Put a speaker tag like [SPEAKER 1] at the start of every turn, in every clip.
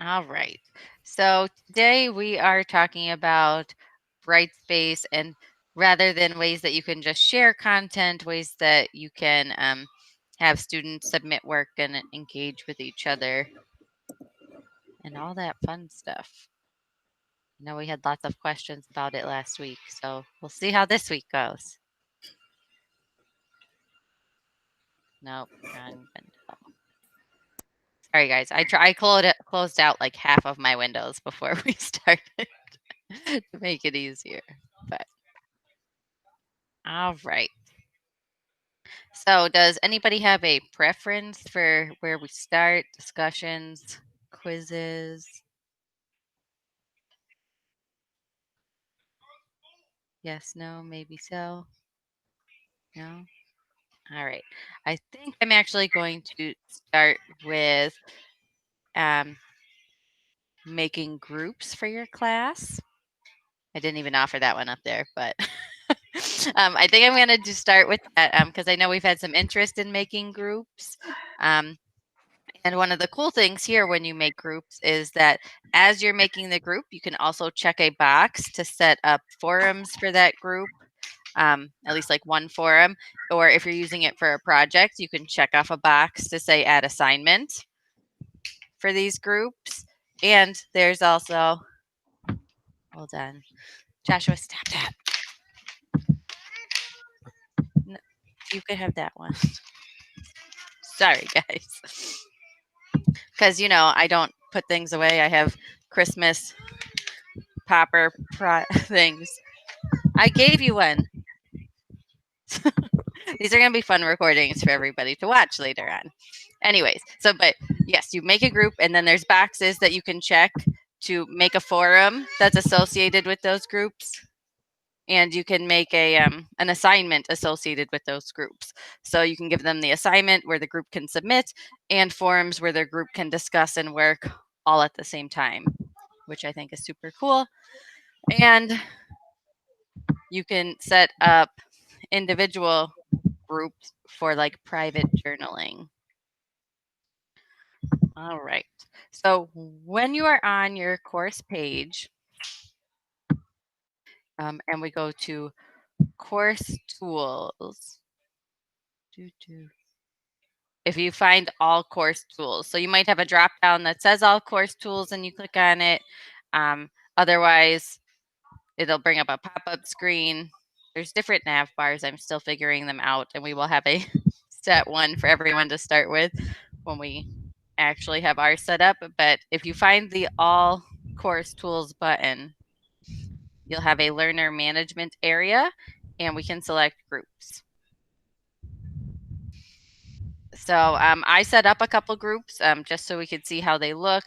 [SPEAKER 1] All right. So today we are talking about Brightspace, and rather than ways that you can just share content, ways that you can have students submit work and engage with each other and all that fun stuff. I know we had lots of questions about it last week, so we'll see how this week goes. Nope, wrong window. Sorry guys, I closed out like half of my windows before we started to make it easier. But all right. So does anybody have a preference for where we start? Discussions, quizzes? Yes, no, maybe so. No? All right. I think I'm actually going to start with making groups for your class. I didn't even offer that one up there, but I think I'm going to start with that because I know we've had some interest in making groups. And one of the cool things here when you make groups is that as you're making the group, you can also check a box to set up forums for that group, at least like one forum. Or if you're using it for a project, you can check off a box to say add assignment for these groups. And there's also, hold on, Joshua, stop that. No, you could have that one. Sorry, guys. Because, you know, I don't put things away. I have Christmas popper things. I gave you one. These are going to be fun recordings for everybody to watch later on. Anyways, so, but yes, you make a group and then there's boxes that you can check to make a forum that's associated with those groups. And you can make a an assignment associated with those groups. So you can give them the assignment where the group can submit and forums where their group can discuss and work all at the same time, which I think is super cool. And you can set up individual groups for like private journaling. All right. So when you are on your course page, and we go to course tools, if you find all course tools, so you might have a drop down that says all course tools and you click on it. Otherwise, it'll bring up a pop-up screen. There's different nav bars. I'm still figuring them out, and we will have a set one for everyone to start with when we actually have ours set up. But if you find the all course tools button, you'll have a learner management area and we can select groups. So I set up a couple groups just so we could see how they look,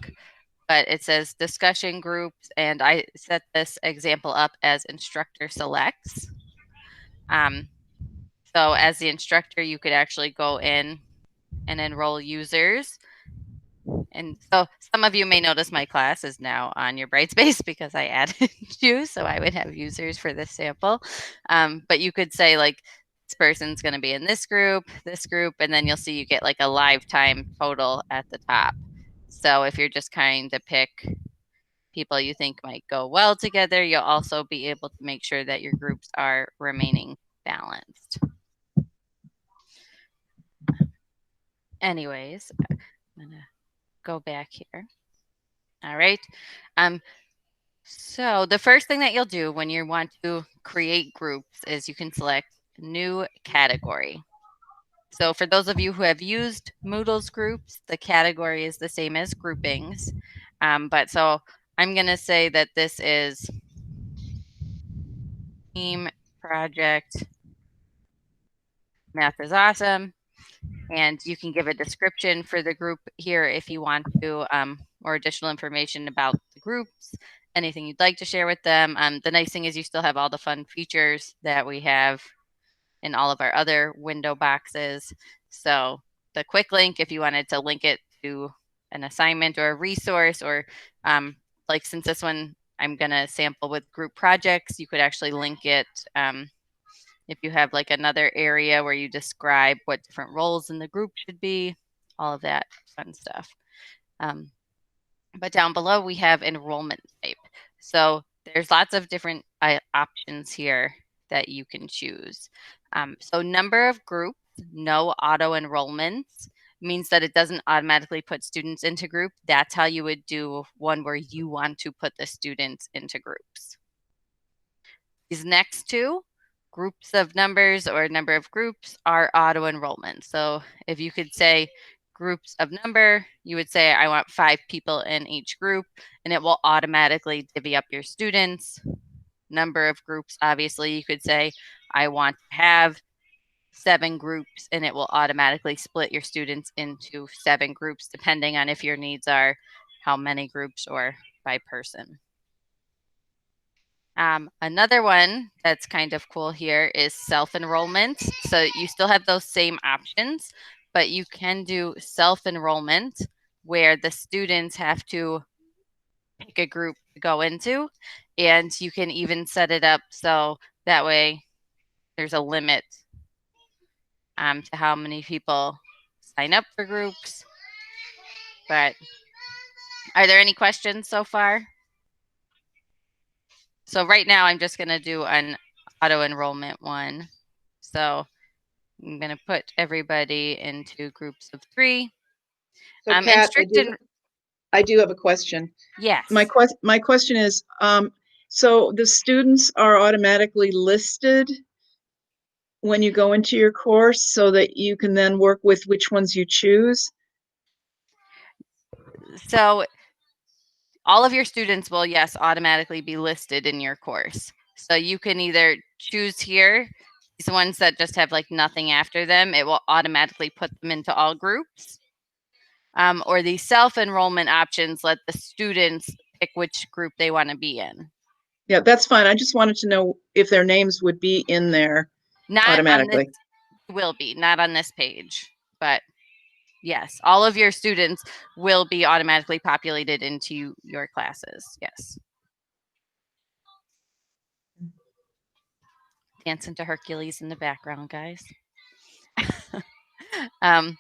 [SPEAKER 1] but it says discussion groups, and I set this example up as instructor selects. So as the instructor, you could actually go in and enroll users. And so some of you may notice my class is now on your Brightspace because I added you, so I would have users for this sample. But you could say like, this person's going to be in this group, and then you'll see you get like a lifetime total at the top. So if you're just trying to pick people you think might go well together, you'll also be able to make sure that your groups are remaining balanced. Anyways, I'm going to go back here. All right. So the first thing that you'll do when you want to create groups is you can select new category. So for those of you who have used Moodle's groups, the category is the same as groupings. But so I'm going to say that this is team project math is awesome. And you can give a description for the group here if you want to, or additional information about the groups, anything you'd like to share with them. The nice thing is you still have all the fun features that we have in all of our other window boxes. So the quick link, if you wanted to link it to an assignment or a resource, or like since this one I'm going to sample with group projects, you could actually link it If you have like another area where you describe what different roles in the group should be, all of that fun stuff. But down below we have enrollment type. So there's lots of different options here that you can choose. So number of groups, no auto enrollments, means that it doesn't automatically put students into group. That's how you would do one where you want to put the students into groups. These next two, groups of numbers or number of groups, are auto enrollment. So if you could say groups of number, you would say I want 5 people in each group, and it will automatically divvy up your students. Number of groups, obviously you could say I want to have 7 groups, and it will automatically split your students into 7 groups depending on if your needs are how many groups or by person. Another one that's kind of cool here is self-enrollment. So you still have those same options, but you can do self-enrollment where the students have to pick a group to go into, and you can even set it up so that way there's a limit to how many people sign up for groups. But are there any questions so far? So right now I'm just going to do an auto enrollment one. So I'm going to put everybody into groups of 3.
[SPEAKER 2] So Kat, I do have a question.
[SPEAKER 1] Yes.
[SPEAKER 2] My question is, so the students are automatically listed when you go into your course so that you can then work with which ones you choose?
[SPEAKER 1] So all of your students will, yes, automatically be listed in your course. So you can either choose here, these ones that just have like nothing after them, it will automatically put them into all groups. Or the self-enrollment options let the students pick which group they want to be in.
[SPEAKER 2] Yeah, that's fine. I just wanted to know if their names would be in there automatically.
[SPEAKER 1] On this, will be, not on this page, but yes, all of your students will be automatically populated into your classes. Yes. Dancing to Hercules in the background, guys. And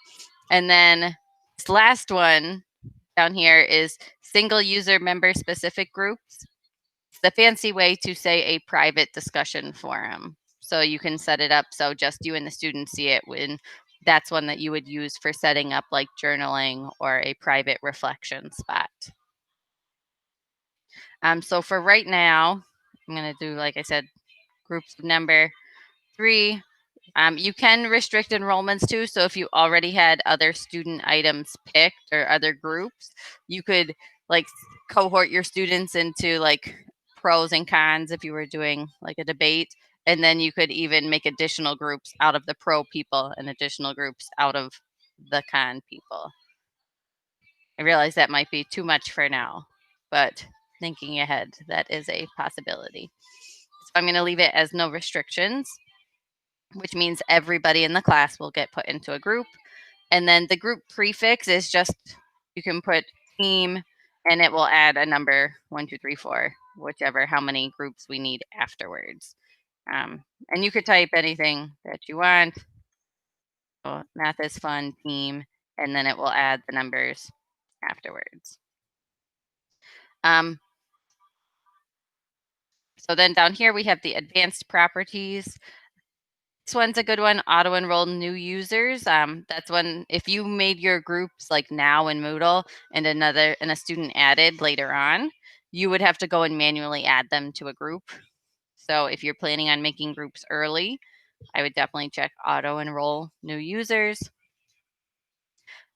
[SPEAKER 1] then this last one down here is single user member specific groups. It's the fancy way to say a private discussion forum. So you can set it up so just you and the students see it when that's one that you would use for setting up like journaling or a private reflection spot. So for right now, I'm going to do, like I said, groups of number 3. You can restrict enrollments too. So if you already had other student items picked or other groups, you could like cohort your students into like pros and cons if you were doing like a debate. And then you could even make additional groups out of the pro people and additional groups out of the con people. I realize that might be too much for now, but thinking ahead, that is a possibility. So I'm going to leave it as no restrictions, which means everybody in the class will get put into a group. And then the group prefix is just, you can put team and it will add a number 1, 2, 3, 4, whichever, how many groups we need afterwards. And you could type anything that you want. So math is fun, team, and then it will add the numbers afterwards. So then down here we have the advanced properties. This one's a good one, auto enroll new users. That's when if you made your groups like now in Moodle and a student added later on, you would have to go and manually add them to a group. So if you're planning on making groups early, I would definitely check auto enroll new users.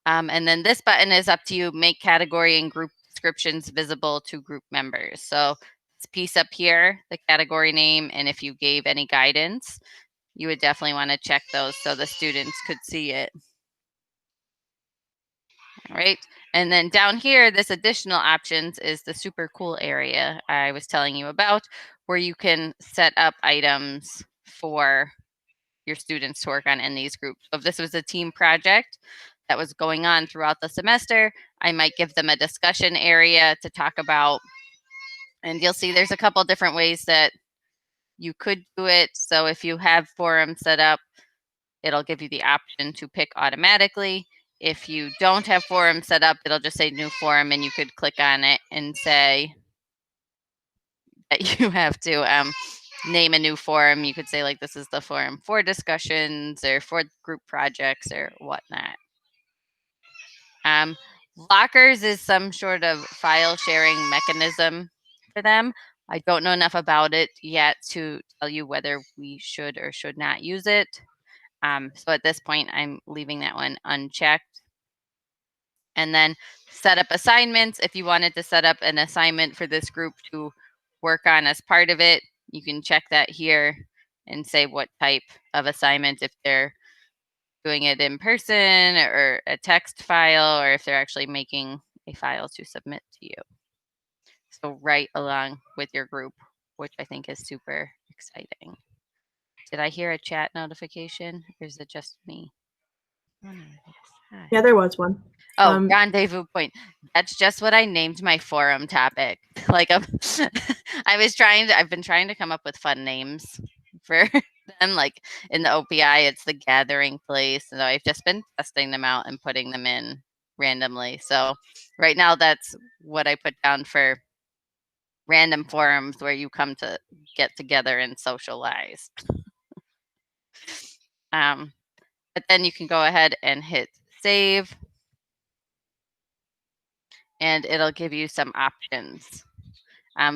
[SPEAKER 1] And then this button is up to you, make category and group descriptions visible to group members. So this piece up here, the category name, and if you gave any guidance, you would definitely want to check those so the students could see it. All right. And then down here, this additional options is the super cool area I was telling you about, where you can set up items for your students to work on in these groups. So if this was a team project that was going on throughout the semester, I might give them a discussion area to talk about. And you'll see there's a couple different ways that You could do it so if you have forum set up, it'll give you the option to pick automatically. If you don't have forum set up, it'll just say new forum, and you could click on it and say that you have to name a new forum. You could say like this is the forum for discussions or for group projects or whatnot. Lockers is some sort of file sharing mechanism for them. I don't know enough about it yet to tell you whether we should or should not use it. So at this point, I'm leaving that one unchecked. And then set up assignments. If you wanted to set up an assignment for this group to work on as part of it, you can check that here and say what type of assignment, if they're doing it in person or a text file, or if they're actually making a file to submit to you. So right along with your group, which I think is super exciting. Did I hear a chat notification, or is it just me?
[SPEAKER 3] Yeah, there was one.
[SPEAKER 1] Oh, rendezvous point. That's just what I named my forum topic. Like I've been trying to come up with fun names for them. Like in the OPI, it's the gathering place. So I've just been testing them out and putting them in randomly. So right now that's what I put down for random forums where you come to get together and socialize. But then you can go ahead and hit save, and it'll give you some options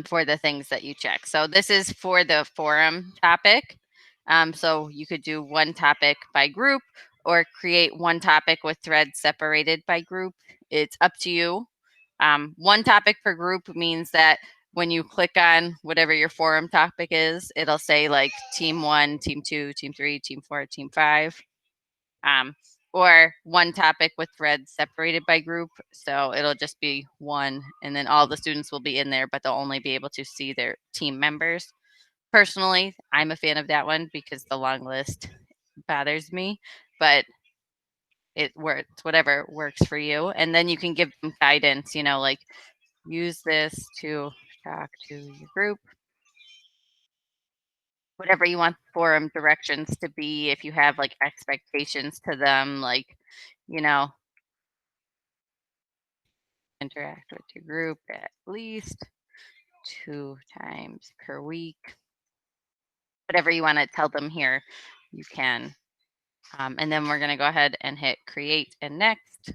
[SPEAKER 1] for the things that you check. So this is for the forum topic. So you could do one topic by group or create one topic with threads separated by group. It's up to you. One topic per group means that when you click on whatever your forum topic is, it'll say like team 1, team 2, team 3, team 4, team 5. Or one topic with threads separated by group. So it'll just be one, and then all the students will be in there, but they'll only be able to see their team members. Personally, I'm a fan of that one because the long list bothers me, but it works, whatever works for you. And then you can give them guidance, like use this to talk to your group. Whatever you want the forum directions to be, if you have like expectations to them, like, interact with your group at least 2 times per week. Whatever you want to tell them here, you can. And then we're going to go ahead and hit create and next.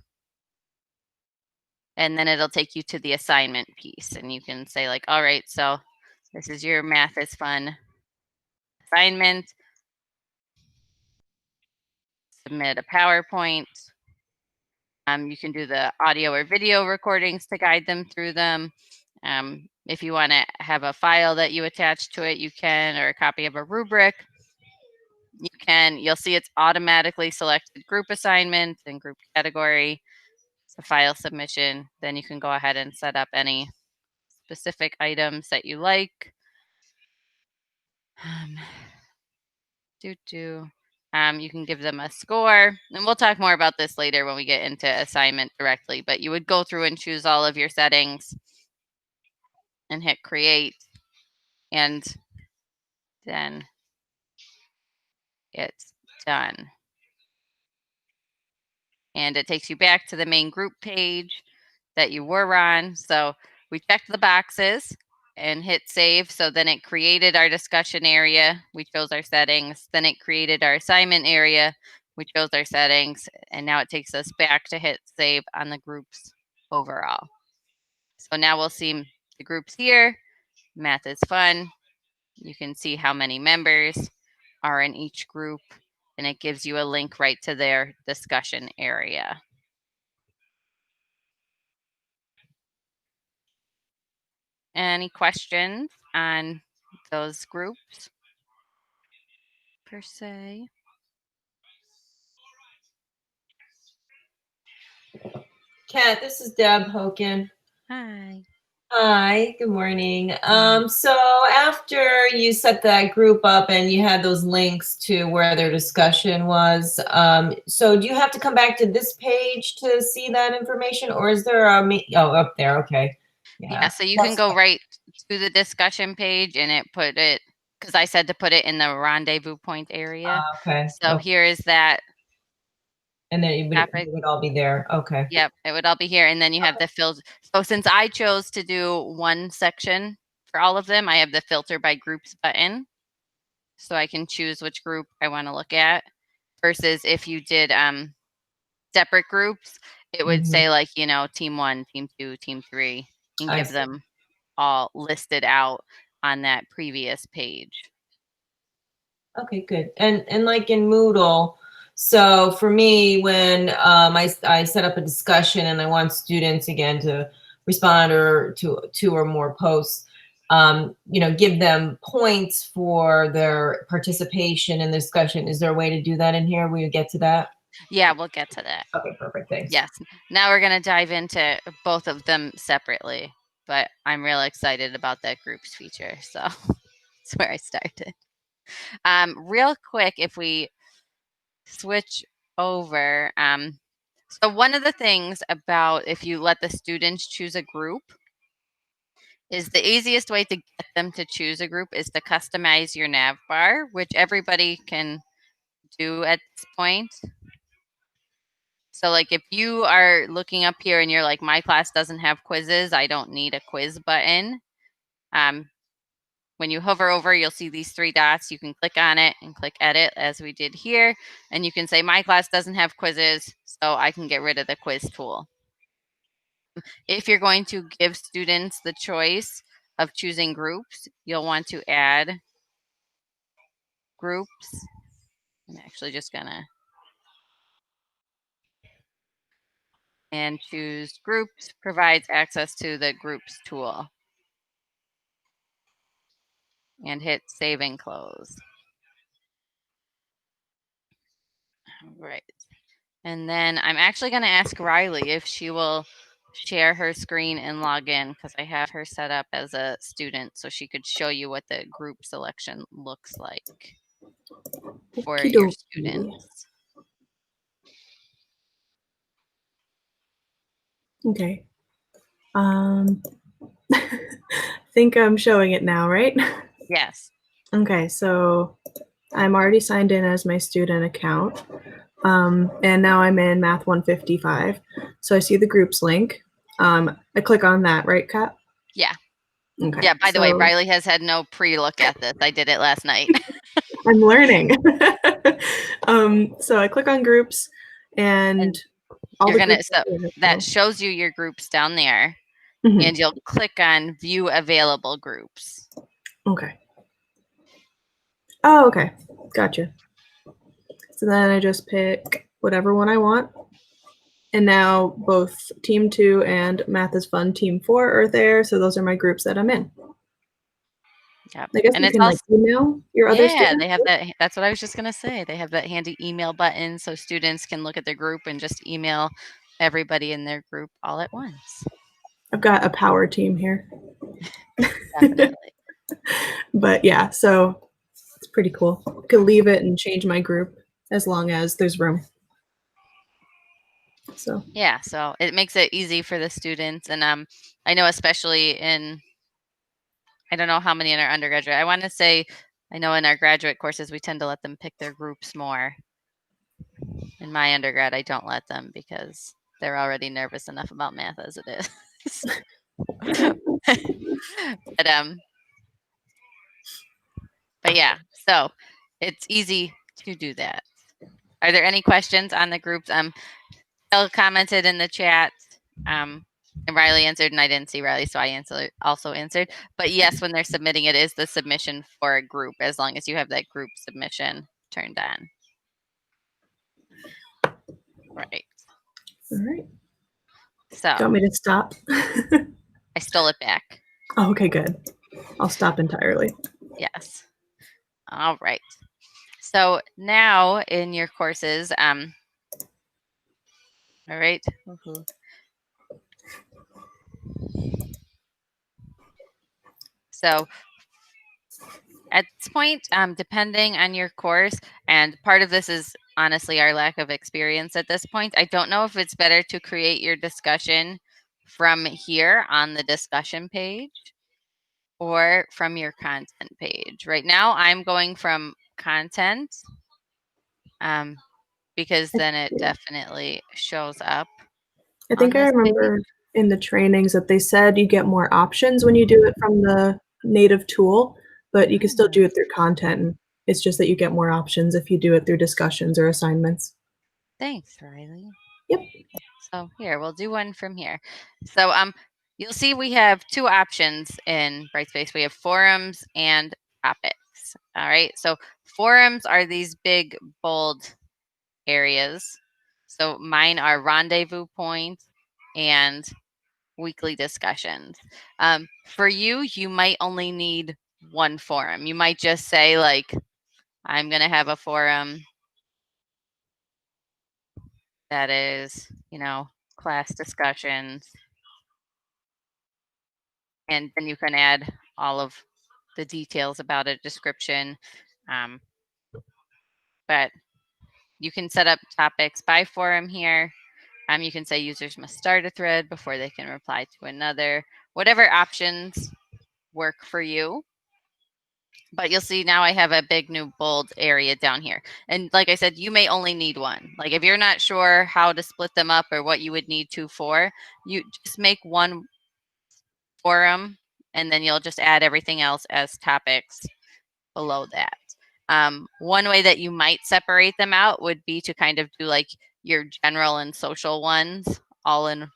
[SPEAKER 1] And then it'll take you to the assignment piece. And you can say like, all right, so this is your math is fun assignment. Submit a PowerPoint. You can do the audio or video recordings to guide them through them. If you want to have a file that you attach to it, you can, or a copy of a rubric. You can. You'll see it's automatically selected group assignment and group category. It's a file submission. Then you can go ahead and set up any specific items that you like. You can give them a score, and we'll talk more about this later when we get into assignment directly, but you would go through and choose all of your settings and hit create, and then it's done. And it takes you back to the main group page that you were on. So we checked the boxes and hit save. So then it created our discussion area. We chose our settings. Then it created our assignment area. We chose our settings. And now it takes us back to hit save on the groups overall. So now we'll see the groups here. Math is fun. You can see how many members are in each group, and it gives you a link right to their discussion area. Any questions on those groups per se?
[SPEAKER 3] Kat, this is Deb Hoken.
[SPEAKER 1] Hi.
[SPEAKER 3] Hi, good morning. So after you set that group up and you had those links to where their discussion was, so do you have to come back to this page to see that information, or is there up there? Okay.
[SPEAKER 1] Yeah, so you can go right to the discussion page, and it put it because I said to put it in the rendezvous point area.
[SPEAKER 3] Okay.
[SPEAKER 1] So here is that.
[SPEAKER 3] And then it
[SPEAKER 1] topic.
[SPEAKER 3] would all be there. Okay.
[SPEAKER 1] Yep, it would all be here. And then you have the filter. So since I chose to do one section for all of them, I have the filter by groups button. So I can choose which group I want to look at. Versus if you did separate groups, it would say like, you know, team 1, team 2, team 3, and
[SPEAKER 3] I
[SPEAKER 1] give
[SPEAKER 3] see.
[SPEAKER 1] them all listed out on that previous page.
[SPEAKER 3] Okay, good. And like in Moodle, so for me, when I set up a discussion and I want students again to respond or to 2 or more posts, you know, give them points for their participation in the discussion. Is there a way to do that in here? Will you get to that?
[SPEAKER 1] Yeah, we'll get to that.
[SPEAKER 3] Okay, perfect. Thanks.
[SPEAKER 1] Yes. Now we're going to dive into both of them separately, but I'm really excited about that groups feature. So that's where I started. Real quick, if we switch over, so one of the things about if you let the students choose a group is the easiest way to get them to choose a group is to customize your nav bar, which everybody can do at this point. So like if you are looking up here and you're like, my class doesn't have quizzes, I don't need a quiz button. When you hover over, you'll see these 3 dots. You can click on it and click edit as we did here. And you can say my class doesn't have quizzes, so I can get rid of the quiz tool. If you're going to give students the choice of choosing groups, you'll want to add groups. I'm actually just gonna and choose groups provides access to the groups tool and hit save and close. All right. And then I'm actually going to ask Riley if she will share her screen and log in because I have her set up as a student so she could show you what the group selection looks like for your
[SPEAKER 4] Okey-dokey.
[SPEAKER 1] students.
[SPEAKER 4] Okay. Think I'm showing it now, right?
[SPEAKER 1] Yes.
[SPEAKER 4] Okay, so I'm already signed in as my student account. And now I'm in Math 155. So I see the groups link. I click on that, right, Kat?
[SPEAKER 1] Yeah.
[SPEAKER 4] Okay.
[SPEAKER 1] Yeah, by the way,
[SPEAKER 4] so
[SPEAKER 1] Riley has had no pre-look at this. I did it last night.
[SPEAKER 4] I'm learning. So I click on groups and all
[SPEAKER 1] You're
[SPEAKER 4] the
[SPEAKER 1] gonna
[SPEAKER 4] groups
[SPEAKER 1] so that shows you your groups down there,
[SPEAKER 4] Mhm.
[SPEAKER 1] and you'll click on view available groups.
[SPEAKER 4] Okay. Oh, okay. Gotcha. So then I just pick whatever one I want. And now both Team 2 and Math is Fun Team 4 are there. So those are my groups that I'm in.
[SPEAKER 1] Yep.
[SPEAKER 4] I guess
[SPEAKER 1] And
[SPEAKER 4] you
[SPEAKER 1] it's
[SPEAKER 4] can like
[SPEAKER 1] also
[SPEAKER 4] email your other
[SPEAKER 1] yeah,
[SPEAKER 4] students.
[SPEAKER 1] they have that. That's what I was just gonna say. They have that handy email button so students can look at their group and just email everybody in their group all at once.
[SPEAKER 4] I've got a power team here.
[SPEAKER 1] Definitely.
[SPEAKER 4] But yeah, so it's pretty cool. I could leave it and change my group as long as there's room. So
[SPEAKER 1] Yeah, so it makes it easy for the students, and I know especially in I don't know how many in our undergraduate. I want to say I know in our graduate courses we tend to let them pick their groups more. In my undergrad, I don't let them because they're already nervous enough about math as it is. But yeah, so it's easy to do that. Are there any questions on the groups? Bill commented in the chat, and Riley answered, and I didn't see Riley, so I also answered. But yes, when they're submitting, it is the submission for a group, as long as you have that group submission turned on. Right.
[SPEAKER 4] all right. Do you
[SPEAKER 1] So
[SPEAKER 4] want me to stop?
[SPEAKER 1] I stole it back.
[SPEAKER 4] Oh, okay, good. I'll stop entirely.
[SPEAKER 1] Yes. All right. So now in your courses, all right. So at this point, depending on your course, and part of this is honestly our lack of experience at this point, I don't know if it's better to create your discussion from here on the discussion page, or from your content page. Right now, I'm going from content because then it definitely shows up.
[SPEAKER 4] I think
[SPEAKER 1] on
[SPEAKER 4] I
[SPEAKER 1] this
[SPEAKER 4] remember
[SPEAKER 1] page.
[SPEAKER 4] in the trainings that they said you get more options when you do it from the native tool, but you can still do it through content. It's just that you get more options if you do it through discussions or assignments.
[SPEAKER 1] Thanks, Riley.
[SPEAKER 4] Yep.
[SPEAKER 1] So here, we'll do one from here. So you'll see we have two options in Brightspace. We have forums and topics. All right. So forums are these big, bold areas. So mine are rendezvous points and weekly discussions. For you, you might only need one forum. You might just say like, I'm going to have a forum that is, class discussions. And then you can add all of the details about a description. But you can set up topics by forum here. You can say users must start a thread before they can reply to another. Whatever options work for you. But you'll see now I have a big new bold area down here. And like I said, you may only need one. Like if you're not sure how to split them up or what you would need two for, you just make one forum and then you'll just add everything else as topics below that. One way that you might separate them out would be to kind of do like your general and social ones all in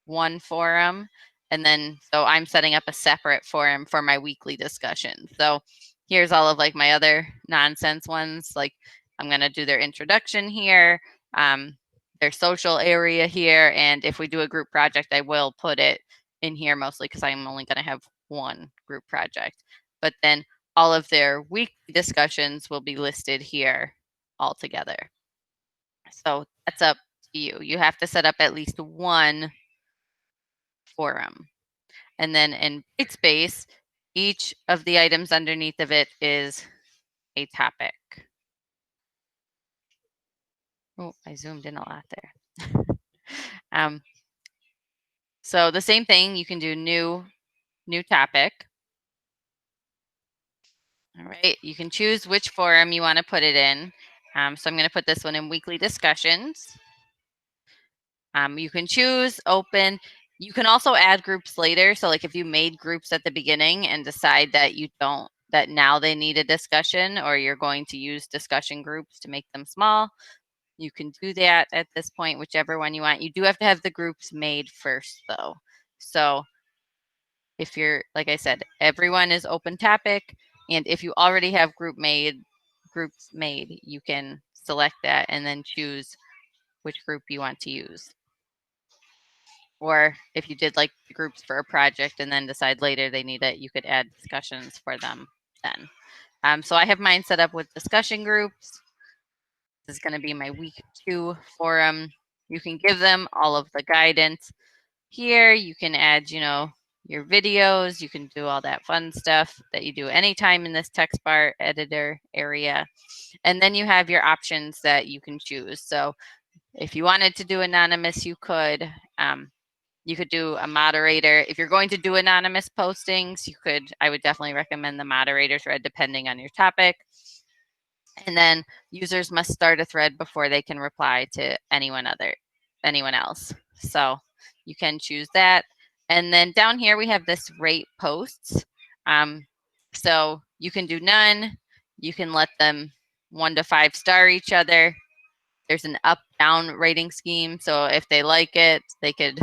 [SPEAKER 1] one forum. And then, so I'm setting up a separate forum for my weekly discussion. So here's all of like my other nonsense ones. Like I'm going to do their introduction here, their social area here. And if we do a group project, I will put it in here mostly because I'm only going to have one group project. But then all of their weekly discussions will be listed here all together. So that's up to you. You have to set up at least one forum. And then in Brightspace, each of the items underneath of it is a topic. Oh, I zoomed in a lot there. So the same thing, you can do new topic. All right, you can choose which forum you want to put it in. So I'm going to put this one in weekly discussions. You can choose open. You can also add groups later. So like if you made groups at the beginning and decide that you don't, that now they need a discussion or you're going to use discussion groups to make them small, you can do that at this point, whichever one you want. You do have to have the groups made first though. So if you're, like I said, everyone is open topic. And if you already have groups made, you can select that and then choose which group you want to use. Or if you did like groups for a project and then decide later they need it, you could add discussions for them then. So I have mine set up with discussion groups. This is going to be my week 2 forum. You can give them all of the guidance. Here you can add, your videos. You can do all that fun stuff that you do anytime in this text bar editor area. And then you have your options that you can choose. So if you wanted to do anonymous, you could. You could do a moderator. If you're going to do anonymous postings, I would definitely recommend the moderator thread depending on your topic. And then users must start a thread before they can reply to anyone else. So you can choose that. And then down here we have this rate posts. So you can do none. You can let them 1 to 5 star each other. There's an up-down rating scheme. So if they like it, they could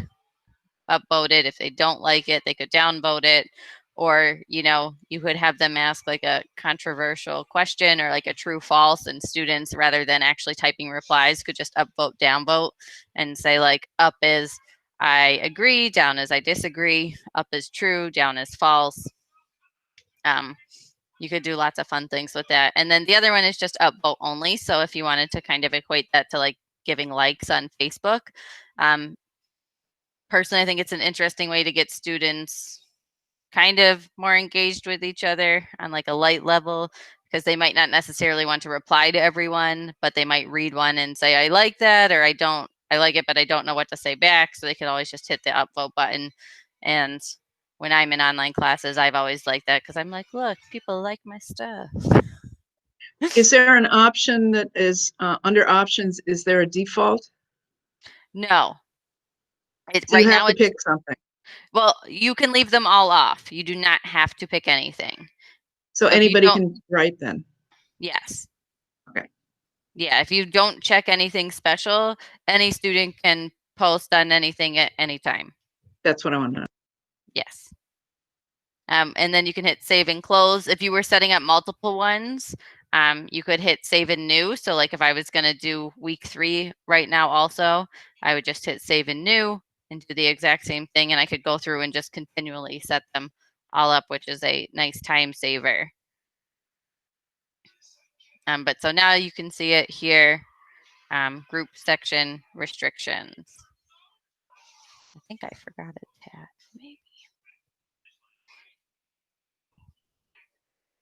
[SPEAKER 1] upvote it. If they don't like it, they could downvote it. Or, you could have them ask like a controversial question or like a true false, and students, rather than actually typing replies, could just upvote, downvote and say like up is I agree, down is I disagree, up is true, down is false. You could do lots of fun things with that. And then the other one is just upvote only. So if you wanted to kind of equate that to like giving likes on Facebook, personally, I think it's an interesting way to get students kind of more engaged with each other on like a light level, because they might not necessarily want to reply to everyone, but they might read one and say, I like that, or I like it, but I don't know what to say back. So they could always just hit the upvote button and when I'm in online classes, I've always liked that because I'm like, look, people like my stuff.
[SPEAKER 2] Is there an option that is under options? Is there a default?
[SPEAKER 1] No.
[SPEAKER 2] So
[SPEAKER 1] Right
[SPEAKER 2] you have
[SPEAKER 1] now
[SPEAKER 2] to
[SPEAKER 1] it's,
[SPEAKER 2] pick something.
[SPEAKER 1] well, you can leave them all off. You do not have to pick anything.
[SPEAKER 2] So
[SPEAKER 1] if you
[SPEAKER 2] anybody
[SPEAKER 1] don't-
[SPEAKER 2] can write then.
[SPEAKER 1] Yes.
[SPEAKER 2] Okay.
[SPEAKER 1] Yeah, if you don't check anything special, any student can post on anything at any time.
[SPEAKER 2] That's what I want to know.
[SPEAKER 1] Yes. And then you can hit save and close. If you were setting up multiple ones, you could hit save and new. So like if I was going to do week 3 right now also, I would just hit save and new and do the exact same thing. And I could go through and just continually set them all up, which is a nice time saver. But so now you can see it here, group section restrictions. I think I forgot a tab, maybe.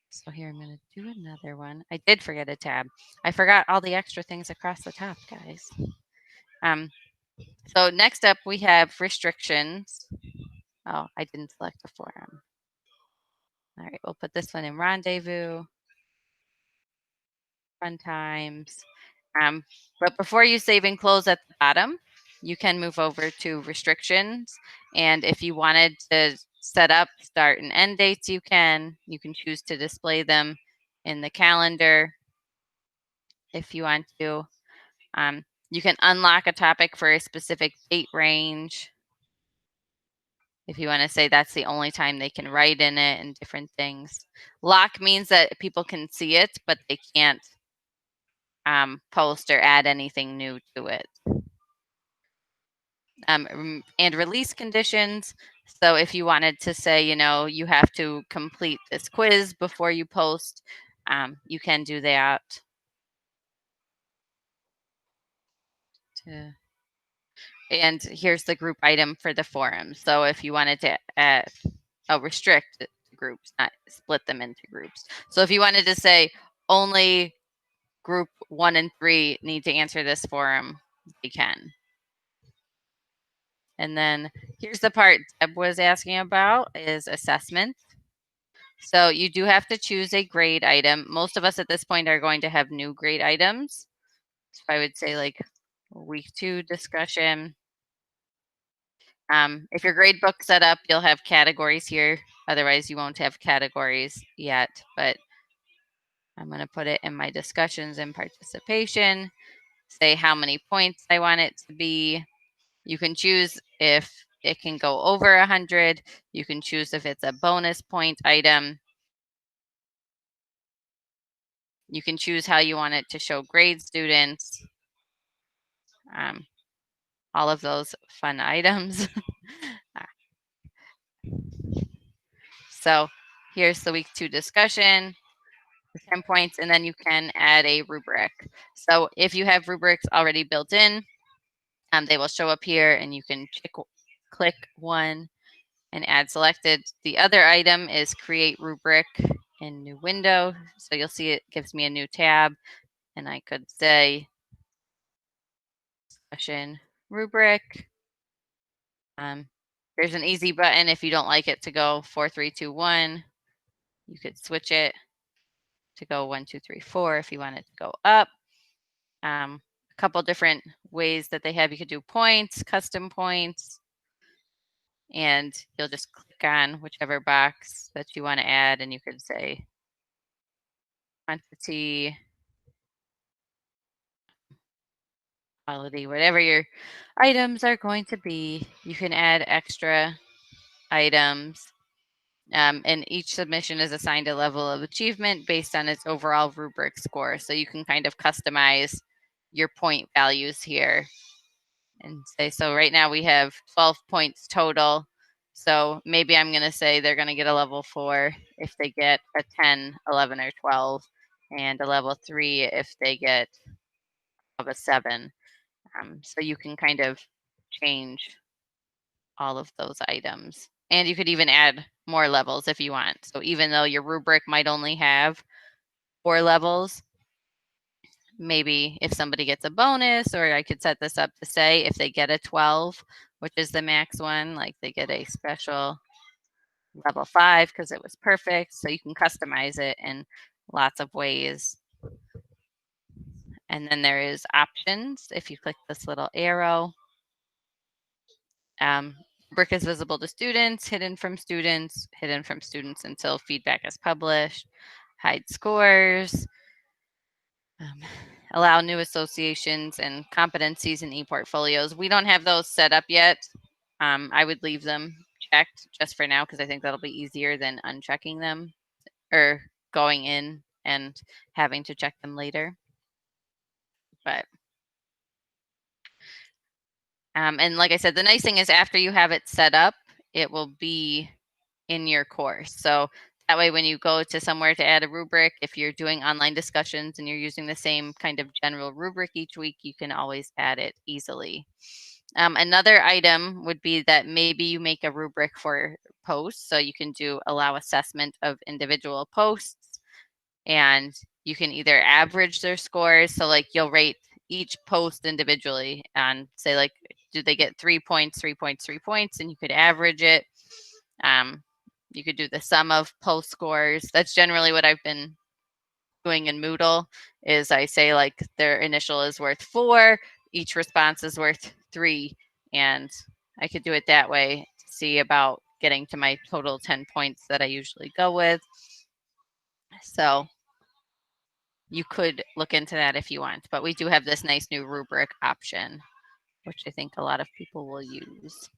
[SPEAKER 1] So here, I'm going to do another one. I did forget a tab. I forgot all the extra things across the top, guys. So next up, we have restrictions. Oh, I didn't select the forum. All right, we'll put this one in rendezvous. Fun times. But before you save and close at the bottom, you can move over to restrictions. And if you wanted to set up start and end dates, you can. You can choose to display them in the calendar if you want to. You can unlock a topic for a specific date range. If you want to say that's the only time they can write in it and different things. Lock means that people can see it, but they can't post or add anything new to it. And release conditions. So if you wanted to say, you know, you have to complete this quiz before you post, you can do that. And here's the group item for the forum. So if you wanted to restrict groups, not split them into groups. So if you wanted to say only group 1 and 3 need to answer this forum, they can. And then here's the part Deb was asking about is assessment. So you do have to choose a grade item. Most of us at this point are going to have new grade items. So I would say like week 2 discussion. If your grade book's set up, you'll have categories here. Otherwise, you won't have categories yet, but I'm going to put it in my discussions and participation, say how many points I want it to be. You can choose if it can go over 100. You can choose if it's a bonus point item. You can choose how you want it to show grade students. All of those fun items. So here's the week 2 discussion, 10 points, and then you can add a rubric. So if you have rubrics already built in, they will show up here and you can click one and add selected. The other item is create rubric in new window. So you'll see it gives me a new tab and I could say discussion rubric. There's an easy button if you don't like it to go 4, 3, 2, 1. You could switch it to go 1, 2, 3, 4 if you want it to go up. A couple different ways that they have. You could do points, custom points, and you'll just click on whichever box that you want to add, and you could say quantity, quality, whatever your items are going to be. You can add extra items. And each submission is assigned a level of achievement based on its overall rubric score. So you can kind of customize your point values here and say, so right now we have 12 points total. So maybe I'm going to say they're going to get a level 4 if they get a 10, 11, or 12, and a level 3 if they get a 7. So you can kind of change all of those items. And you could even add more levels if you want. So even though your rubric might only have 4 levels, maybe if somebody gets a bonus, or I could set this up to say if they get a 12, which is the max one, like they get a special level 5 because it was perfect. So you can customize it in lots of ways. And then there is options. If you click this little arrow, rubric is visible to students, hidden from students until feedback is published, hide scores, allow new associations and competencies in e-portfolios. We don't have those set up yet. I would leave them checked just for now because I think that'll be easier than unchecking them or going in and having to check them later. But and like I said, the nice thing is after you have it set up, it will be in your course. So that way when you go to somewhere to add a rubric, if you're doing online discussions and you're using the same kind of general rubric each week, you can always add it easily. Another item would be that maybe you make a rubric for posts. So you can do allow assessment of individual posts, and you can either average their scores. So like you'll rate each post individually and say like, do they get 3 points, 3 points, 3 points, and you could average it. You could do the sum of post scores. That's generally what I've been doing in Moodle is I say like their initial is worth 4, each response is worth 3, and I could do it that way to see about getting to my total 10 points that I usually go with. So you could look into that if you want, but we do have this nice new rubric option, which I think a lot of people will use.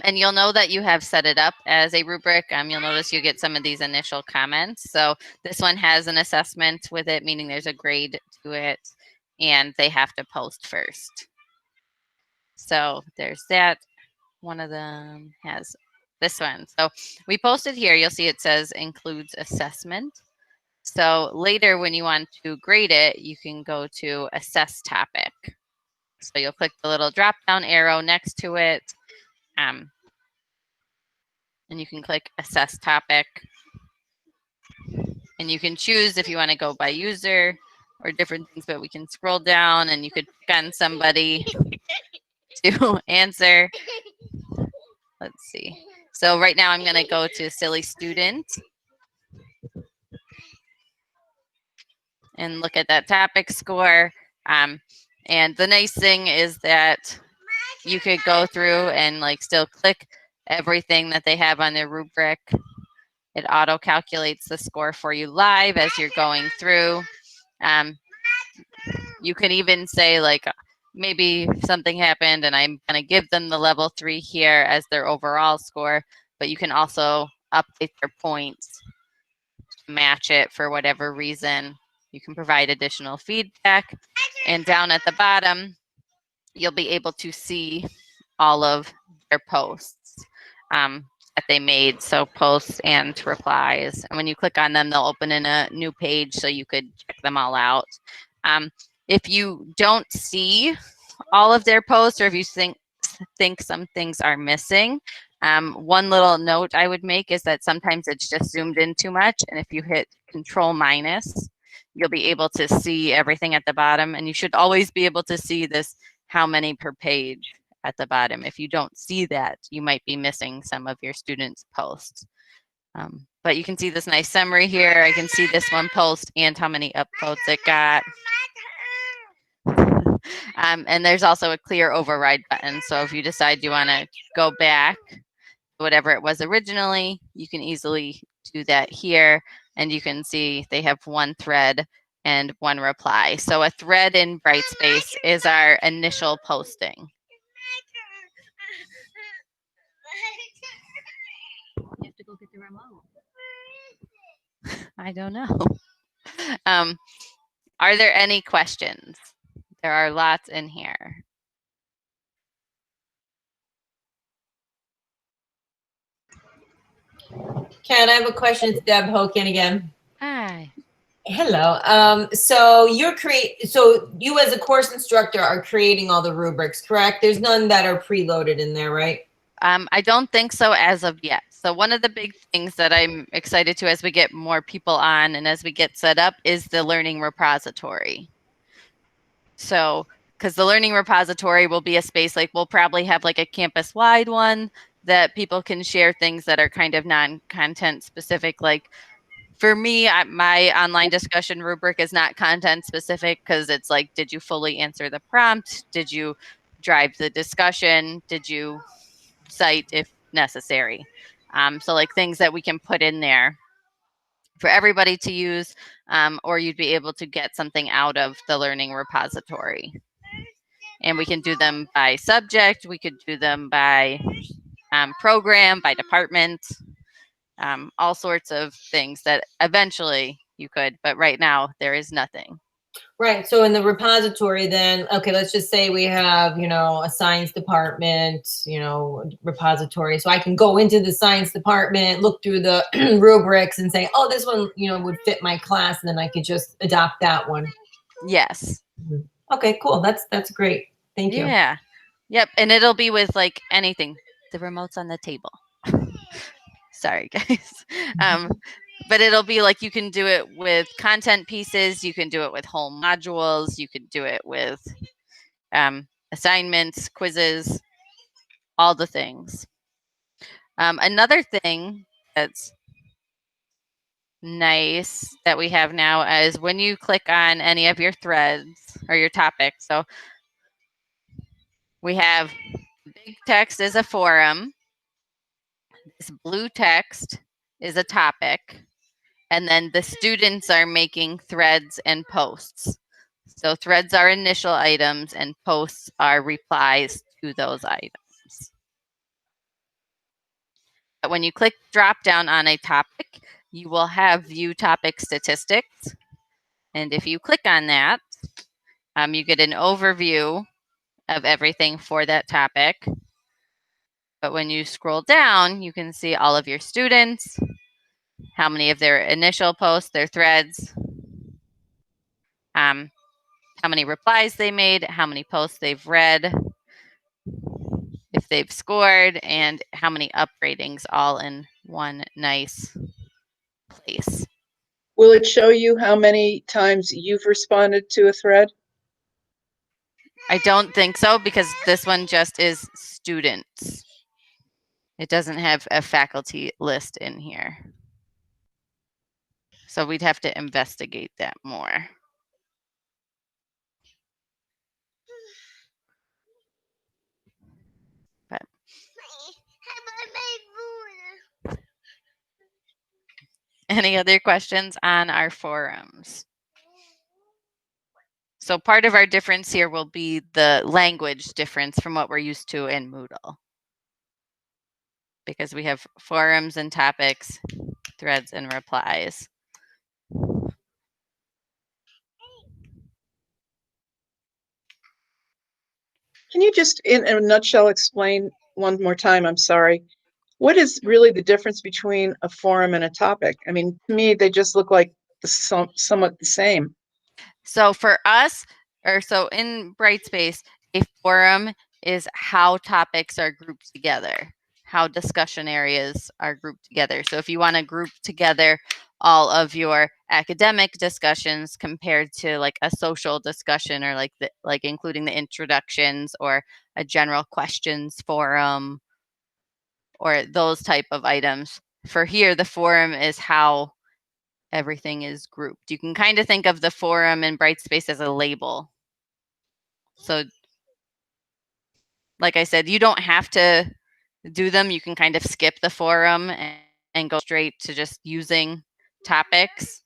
[SPEAKER 1] And you'll know that you have set it up as a rubric. You'll notice you get some of these initial comments. So this one has an assessment with it, meaning there's a grade to it, and they have to post first. So there's that. One of them has this one. So we posted here, you'll see it says includes assessment. So later when you want to grade it, you can go to assess topic. So you'll click the little drop down arrow next to it. And you can click assess topic. And you can choose if you want to go by user or different things, but we can scroll down and you could pick on somebody to answer. Let's see. So right now I'm going to go to silly student and look at that topic score. And the nice thing is that you could go through and like still click everything that they have on their rubric. It auto calculates the score for you live as you're going through. You can even say like maybe something happened and I'm going to give them the level 3 here as their overall score, but you can also update their points to match it for whatever reason. You can provide additional feedback, and down at the bottom, you'll be able to see all of their posts that they made. So posts and replies. And when you click on them, they'll open in a new page so you could check them all out. If you don't see all of their posts, or if you think some things are missing, one little note I would make is that sometimes it's just zoomed in too much. And if you hit Control minus, you'll be able to see everything at the bottom. And you should always be able to see this, how many per page at the bottom. If you don't see that, you might be missing some of your students' posts. But you can see this nice summary here. I can see this one post and how many upvotes it got. And there's also a clear override button. So if you decide you want to go back to whatever it was originally, you can easily do that here. And you can see they have one thread and one reply. So a thread in Brightspace is our initial posting. You have to go get the remote. I don't know. Are there any questions? There are lots in here.
[SPEAKER 3] Ken, I have a question. It's Deb Hoken again.
[SPEAKER 1] Hi.
[SPEAKER 3] Hello. So you as a course instructor are creating all the rubrics, correct? There's none that are preloaded in there, right?
[SPEAKER 1] I don't think so as of yet. So one of the big things that I'm excited to as we get more people on and as we get set up is the learning repository. So because the learning repository will be a space, like we'll probably have like a campus-wide one that people can share things that are kind of non-content specific. Like for me, my online discussion rubric is not content specific because it's like, did you fully answer the prompt? Did you drive the discussion? Did you cite if necessary? So like things that we can put in there for everybody to use, or you'd be able to get something out of the learning repository. And we can do them by subject. We could do them by program, by department, all sorts of things that eventually you could, but right now there is nothing.
[SPEAKER 3] Right. So in the repository then, okay, let's just say we have, a science department, repository. So I can go into the science department, look through the rubrics and say, oh, this one, would fit my class. And then I could just adopt that one.
[SPEAKER 1] Yes.
[SPEAKER 3] Okay, cool. That's great. Thank you.
[SPEAKER 1] Yeah. Yep. And it'll be with like anything. The remote's on the table. Sorry, guys. But it'll be like you can do it with content pieces. You can do it with whole modules. You can do it with assignments, quizzes, all the things. Another thing that's nice that we have now is when you click on any of your threads or your topics. So we have big text is a forum. This blue text is a topic. And then the students are making threads and posts. So threads are initial items and posts are replies to those items. But when you click drop down on a topic, you will have view topic statistics. And if you click on that, you get an overview of everything for that topic. But when you scroll down, you can see all of your students, how many of their initial posts, their threads, how many replies they made, how many posts they've read, if they've scored, and how many upratings, all in one nice place.
[SPEAKER 2] Will it show you how many times you've responded to a thread?
[SPEAKER 1] I don't think so because this one just is students. It doesn't have a faculty list in here. So we'd have to investigate that more. But any other questions on our forums? So part of our difference here will be the language difference from what we're used to in Moodle. Because we have forums and topics, threads and replies.
[SPEAKER 2] Can you just, in a nutshell, explain one more time? I'm sorry. What is really the difference between a forum and a topic? I mean, to me, they just look like somewhat the same.
[SPEAKER 1] So for us, so in Brightspace, a forum is how topics are grouped together, how discussion areas are grouped together. So if you want to group together all of your academic discussions compared to like a social discussion or like including the introductions or a general questions forum or those type of items. For here, the forum is how everything is grouped. You can kind of think of the forum in Brightspace as a label. So like I said, you don't have to do them. You can kind of skip the forum and go straight to just using topics.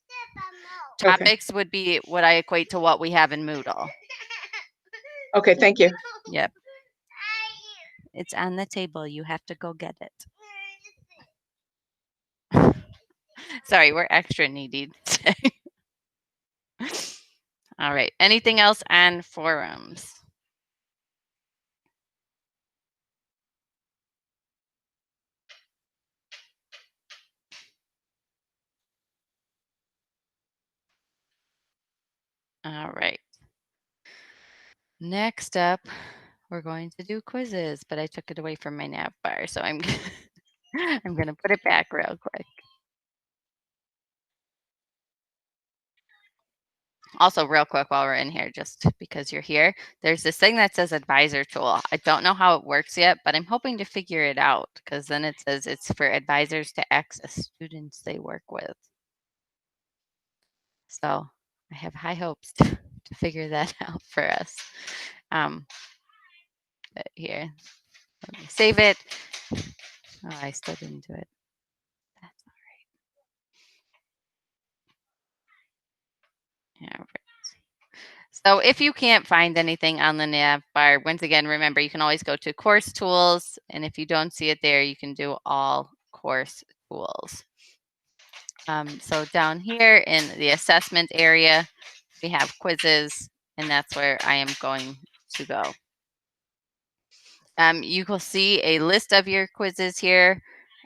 [SPEAKER 2] Okay.
[SPEAKER 1] Topics would be what I equate to what we have in Moodle.
[SPEAKER 2] Okay, thank you.
[SPEAKER 1] Yep. It's on the table. You have to go get it. Sorry, we're extra needy today. All right. Anything else on forums? All right. Next up, we're going to do quizzes, but I took it away from my navbar, so I'm I'm going to put it back real quick. Also, real quick while we're in here, just because you're here, there's this thing that says advisor tool. I don't know how it works yet, but I'm hoping to figure it out, because then it says it's for advisors to access students they work with. So I have high hopes to figure that out for us. But here, let me save it. Oh, I still didn't do it. That's all right. All right. So if you can't find anything on the nav bar, once again, remember, you can always go to course tools. And if you don't see it there, you can do all course tools. So down here in the assessment area, we have quizzes, and that's where I am going to go. You will see a list of your quizzes here.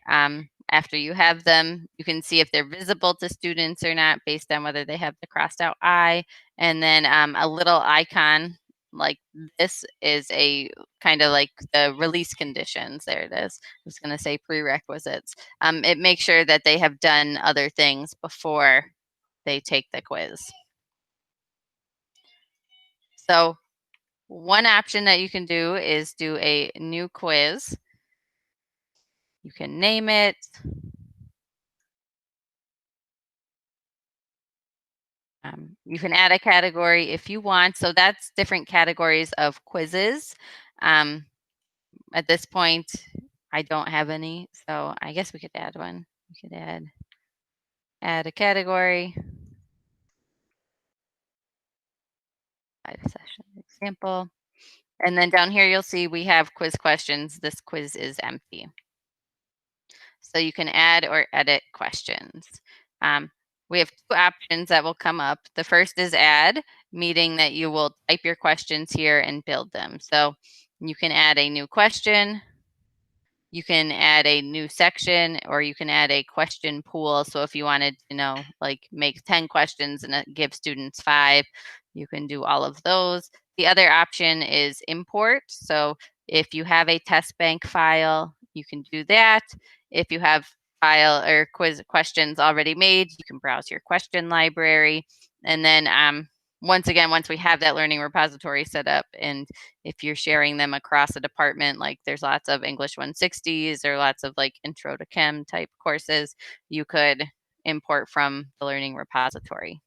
[SPEAKER 1] After you have them, you can see if they're visible to students or not based on whether they have the crossed out I. And then a little icon like this is a kind of like the release conditions. There it is. I was going to say prerequisites. It makes sure that they have done other things before they take the quiz. So one option that you can do is do a new quiz. You can name it. You can add a category if you want. So that's different categories of quizzes. At this point, I don't have any, so I guess we could add one. We could add a category. Add a session example. And then down here, you'll see we have quiz questions. This quiz is empty. So you can add or edit questions. We have two options that will come up. The first is add, meaning that you will type your questions here and build them. So you can add a new question, you can add a new section, or you can add a question pool. So if you wanted to like make 10 questions and give students 5, you can do all of those. The other option is import. So if you have a test bank file, you can do that. If you have file or quiz questions already made, you can browse your question library. And then once again, once we have that learning repository set up, and if you're sharing them across a department, like there's lots of English 160s or lots of like intro to chem type courses, you could import from the learning repository.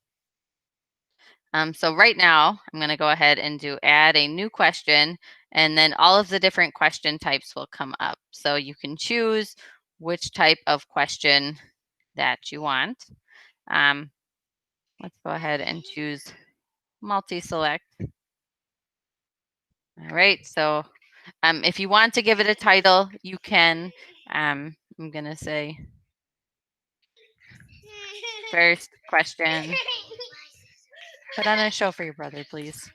[SPEAKER 1] So right now, I'm going to go ahead and add a new question, and then all of the different question types will come up. So you can choose which type of question that you want. Let's go ahead and choose multi-select. All right, so if you want to give it a title, you can. I'm going to say first question. Put on a show for your brother, please.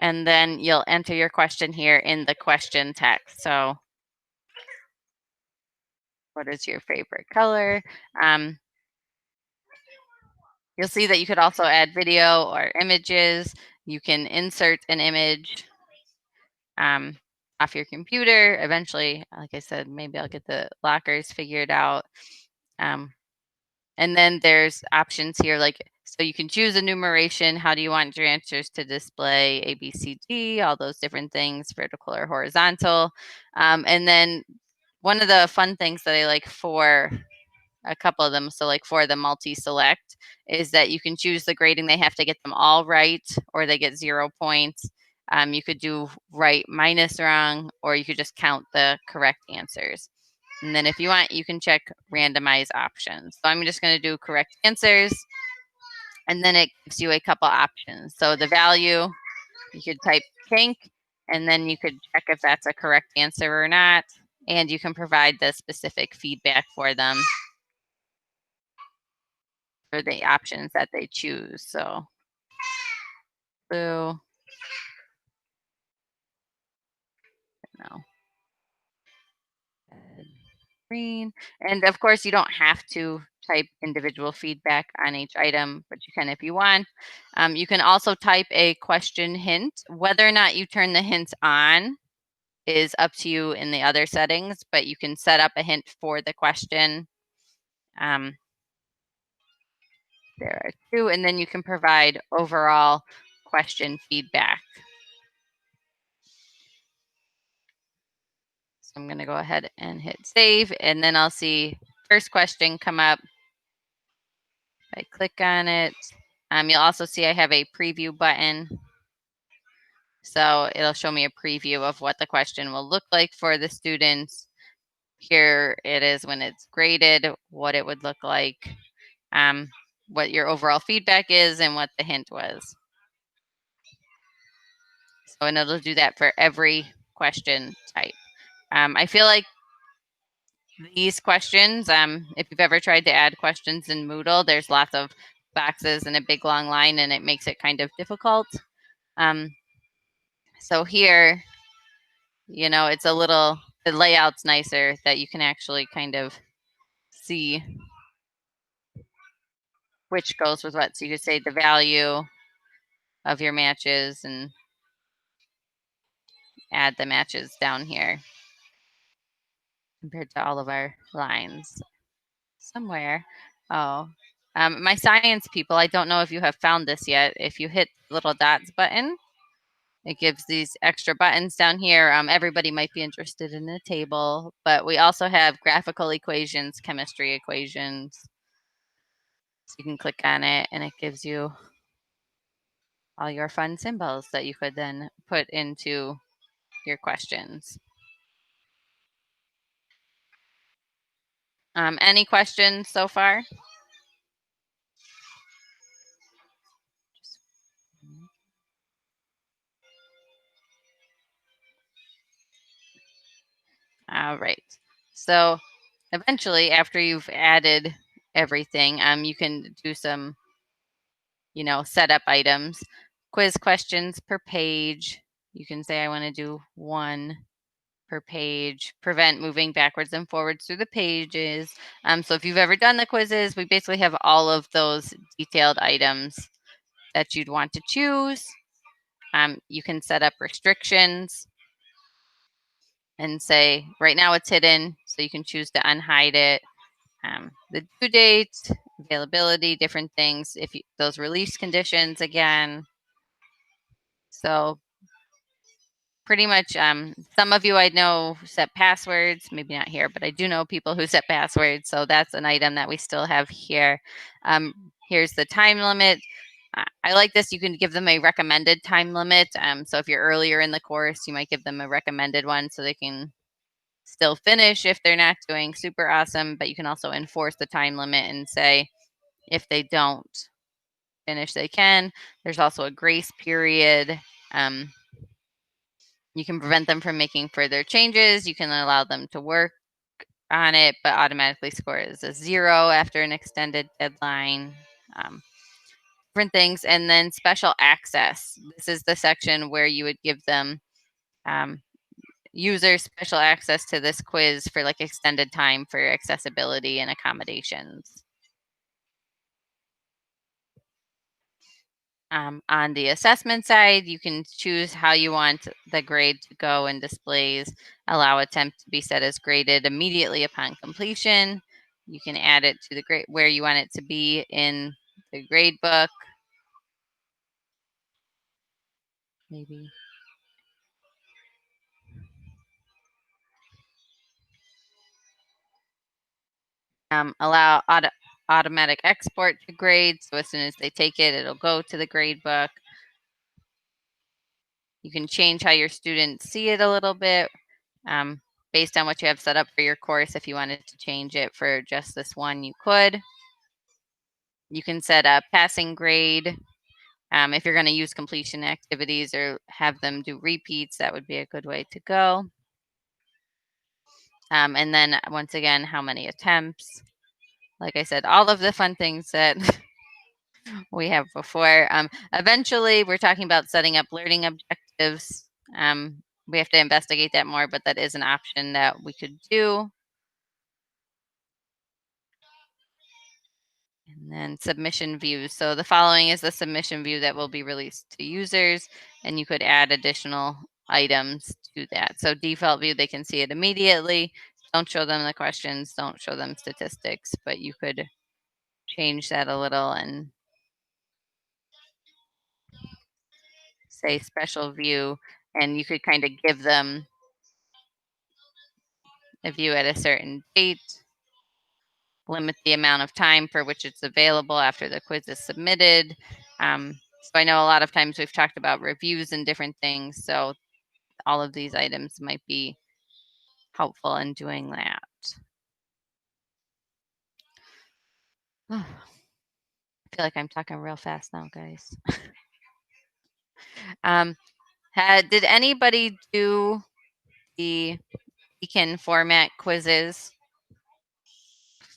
[SPEAKER 1] And then you'll enter your question here in the question text. So what is your favorite color? You'll see that you could also add video or images. You can insert an image off your computer. Eventually, like I said, maybe I'll get the lockers figured out. And then there's options here, like, so you can choose enumeration. How do you want your answers to display? A, B, C, D, all those different things, vertical or horizontal. And then one of the fun things that I like for a couple of them, so like for the multi-select, is that you can choose the grading. They have to get them all right, or they get 0 points. You could do right minus wrong, or you could just count the correct answers. And then if you want, you can check randomize options. So I'm just going to do correct answers. And then it gives you a couple options. So the value, you could type pink, and then you could check if that's a correct answer or not. And you can provide the specific feedback for them for the options that they choose. So blue, no, green. And of course, you don't have to type individual feedback on each item, but you can if you want. You can also type a question hint. Whether or not you turn the hints on is up to you in the other settings, but you can set up a hint for the question. There are 2, and then you can provide overall question feedback. So I'm going to go ahead and hit save, and then I'll see first question come up. If I click on it, you'll also see I have a preview button. So it'll show me a preview of what the question will look like for the students. Here it is when it's graded, what it would look like, what your overall feedback is, and what the hint was. So, and it'll do that for every question type. I feel like these questions, if you've ever tried to add questions in Moodle, there's lots of boxes and a big long line, and it makes it kind of difficult. So here, it's a little, the layout's nicer that you can actually kind of see which goes with what. So you could say the value of your matches and add the matches down here compared to all of our lines. Somewhere, my science people, I don't know if you have found this yet. If you hit the little dots button, it gives these extra buttons down here. Everybody might be interested in a table, but we also have graphical equations, chemistry equations. So you can click on it and it gives you all your fun symbols that you could then put into your questions. Any questions so far? All right. So eventually, after you've added everything, you can do some, setup items. Quiz questions per page. You can say I want to do 1 per page. Prevent moving backwards and forwards through the pages. So if you've ever done the quizzes, we basically have all of those detailed items that you'd want to choose. You can set up restrictions and say, right now it's hidden, so you can choose to unhide it. The due date, availability, different things, those release conditions again. So pretty much, some of you I know set passwords, maybe not here, but I do know people who set passwords. So that's an item that we still have here. Here's the time limit. I like this. You can give them a recommended time limit. So if you're earlier in the course, you might give them a recommended one so they can still finish if they're not doing super awesome, but you can also enforce the time limit and say if they don't finish, they can. There's also a grace period. You can prevent them from making further changes. You can allow them to work on it, but automatically score as a 0 after an extended deadline. Different things. And then special access. This is the section where you would give them users special access to this quiz for like extended time for accessibility and accommodations. On the assessment side, you can choose how you want the grade to go in displays. Allow attempt to be set as graded immediately upon completion. You can add it to the grade where you want it to be in the grade book. Maybe. Allow automatic export to grade. So as soon as they take it, it'll go to the grade book. You can change how your students see it a little bit based on what you have set up for your course. If you wanted to change it for just this one, you could. You can set a passing grade. If you're going to use completion activities or have them do repeats, that would be a good way to go. And then once again, how many attempts? Like I said, all of the fun things that we have before. Eventually, we're talking about setting up learning objectives. We have to investigate that more, but that is an option that we could do. And then submission views. So the following is the submission view that will be released to users, and you could add additional items to that. So default view, they can see it immediately. Don't show them the questions, don't show them statistics, but you could change that a little and say special view, and you could kind of give them a view at a certain date, limit the amount of time for which it's available after the quiz is submitted. So I know a lot of times we've talked about reviews and different things, so all of these items might be helpful in doing that. I feel like I'm talking real fast now, guys. Did anybody do the Beacon format quizzes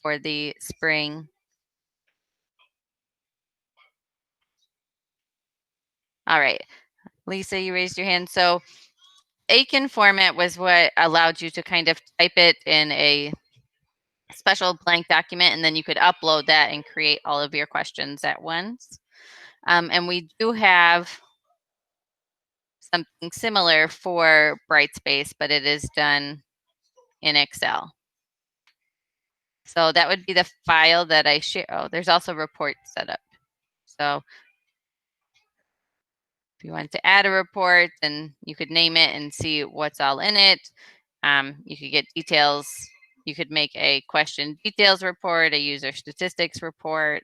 [SPEAKER 1] for the spring? All right, Lisa, you raised your hand. So Aiken format was what allowed you to kind of type it in a special blank document, and then you could upload that and create all of your questions at once. And we do have something similar for Brightspace, but it is done in Excel. So that would be the file that I share. Oh, there's also report setup. So if you want to add a report, then you could name it and see what's all in it. You could get details. You could make a question details report, a user statistics report,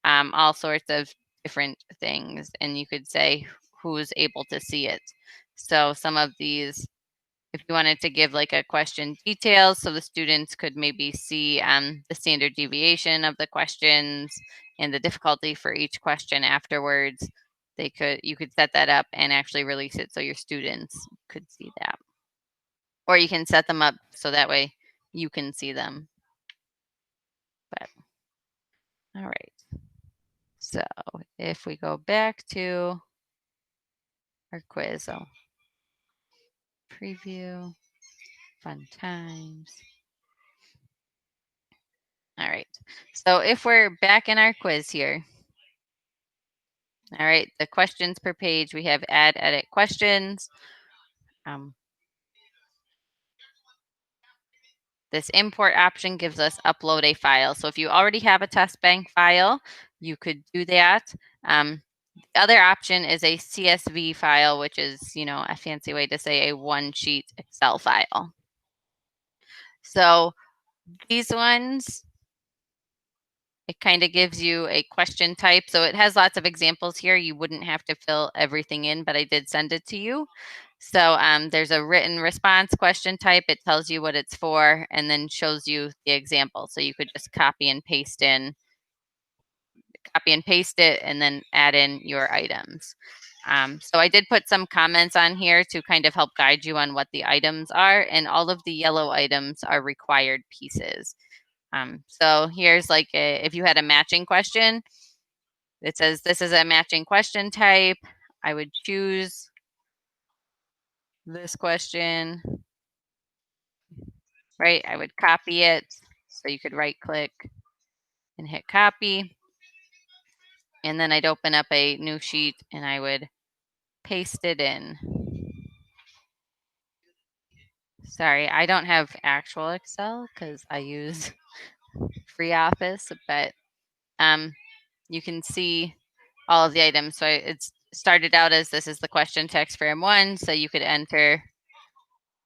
[SPEAKER 1] all sorts of different things. And you could say who's able to see it. So some of these, if you wanted to give like a question details, so the students could maybe see the standard deviation of the questions and the difficulty for each question afterwards, you could set that up and actually release it so your students could see that. Or you can set them up so that way you can see them. But all right. So if we go back to our quiz, so preview, fun times. All right. So if we're back in our quiz here, all right, the questions per page, we have add, edit questions. This import option gives us upload a file. So if you already have a test bank file, you could do that. The other option is a CSV file, which is, you know, a fancy way to say a one-sheet Excel file. So these ones, it kind of gives you a question type. So it has lots of examples here. You wouldn't have to fill everything in, but I did send it to you. So there's a written response question type. It tells you what it's for and then shows you the example. So you could just copy and paste it and then add in your items. So I did put some comments on here to kind of help guide you on what the items are, and all of the yellow items are required pieces. So here's like if you had a matching question, it says this is a matching question type. I would choose this question, right? I would copy it. So you could right click and hit copy. And then I'd open up a new sheet and I would paste it in. Sorry, I don't have actual Excel because I use free Office, but you can see all of the items. So it's started out as this is the question text for M1. So you could enter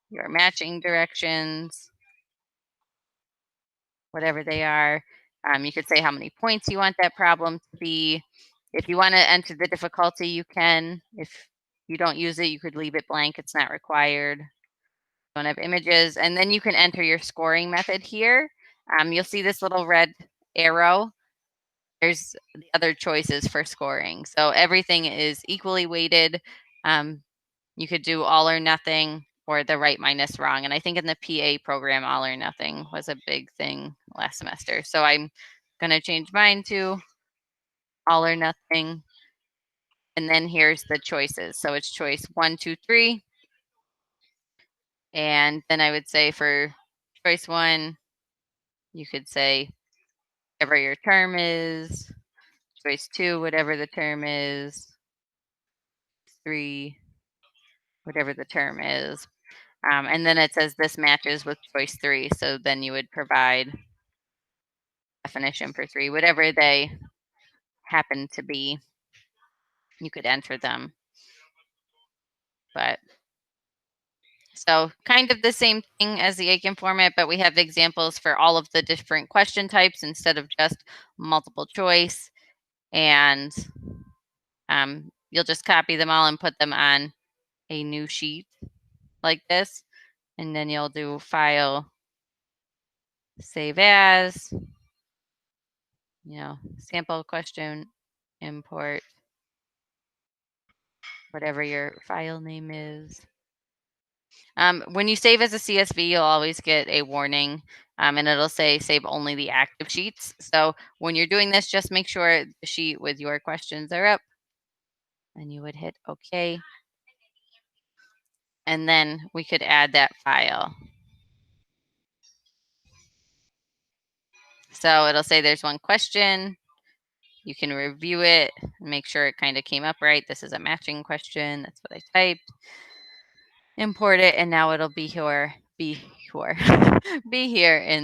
[SPEAKER 1] your matching directions, whatever they are. You could say how many points you want that problem to be. If you want to enter the difficulty, you can. If you don't use it, you could leave it blank. It's not required. Don't have images. And then you can enter your scoring method here. You'll see this little red arrow. There's the other choices for scoring. So everything is equally weighted. You could do all or nothing or the right minus wrong. And I think in the PA program, all or nothing was a big thing last semester. So I'm going to change mine to all or nothing. And then here's the choices. So it's choice 1, 2, 3. And then I would say for choice 1, you could say whatever your term is. Choice 2, whatever the term is. 3, whatever the term is. And then it says this matches with choice 3. So then you would provide definition for 3, whatever they happen to be, you could enter them. But so kind of the same thing as the Aiken format, but we have examples for all of the different question types instead of just multiple choice. And you'll just copy them all and put them on a new sheet like this. And then you'll do file, save as, sample question, import, whatever your file name is. When you save as a CSV, you'll always get a warning, and it'll say save only the active sheets. So when you're doing this, just make sure the sheet with your questions are up, and you would hit OK. And then we could add that file. So it'll say there's one question. You can review it and make sure it kind of came up right. This is a matching question. That's what I typed. Import it, and now it'll be here in